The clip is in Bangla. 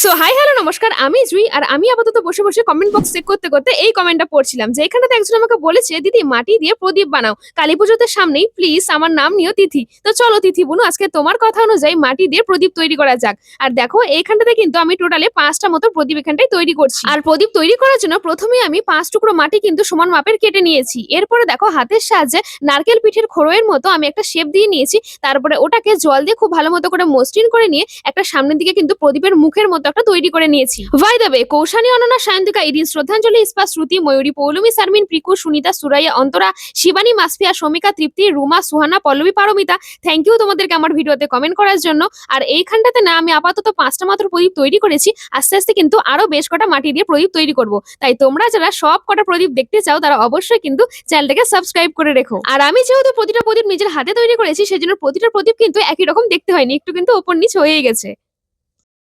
সো হাই হ্যালো নমস্কার, আমি জুই। আর আমি আপাতত বসে বসে কমেন্ট বক্স চেক করতে করতে এই কমেন্টটা পড়ছিলাম যে এখানটাতে একজন আমাকে বলেছে, দিদি মাটি দিয়ে প্রদীপ বানাও, কালী পুজোতে সামনেই, প্লিজ আমার নাম নিও তিথি। তো চলো তিথি বুনু, আজকে তোমার কথা অনুযায়ী মাটি দিয়ে প্রদীপ তৈরি করা যাক। আর দেখো এইখানটাতে কিন্তু আমি টোটালে 5টা মতো প্রদীপ এখানটায় তৈরি করছি। আর প্রদীপ তৈরি করার জন্য প্রথমে আমি 5 টুকরো মাটি কিন্তু সমান মাপের কেটে নিয়েছি। এরপরে দেখো হাতের সাহায্যে নারকেল পিঠের খোড়োয়ের মতো আমি একটা শেপ দিয়ে নিয়েছি। তারপরে ওটাকে জল দিয়ে খুব ভালো মতো করে মসৃণ করে নিয়ে একটা সামনের দিকে কিন্তু প্রদীপের মুখের মতো একটা তৈরি করে নিয়েছি। By the way, Koushani, Ananya, Sayantika, Irin, Shraddhanjali, Ispa, Shruti, Mayuri, Poulami, Sharmin, Priku, Sunita, Suraiya, Antara, Shivani, Masfia, Shamika, Tripti, Ruma, Suhana, Pallabi, Paramita, thank you তোমাদেরকে আমার ভিডিওতে কমেন্ট করার জন্য। আর এইখানটাতে না আমি আপাতত 5টা মাত্র প্রদীপ তৈরি করেছি, আস্তে আস্তে কিন্তু আরো বেশ কটা মাটি দিয়ে প্রদীপ তৈরি করব। তাই তোমরা যারা সব কটা প্রদীপ দেখতে চাও তারা অবশ্যই কিন্তু চ্যানেলটাকে সাবস্ক্রাইব করে রেখো। আর আমি যেহেতু প্রতিটা প্রদীপ নিজের হাতে তৈরি করেছি, সেজন্য প্রতিটা প্রদীপ কিন্তু একই রকম দেখতে হয়নি, একটু কিন্তু ওপর নিচ হয়েই গেছে।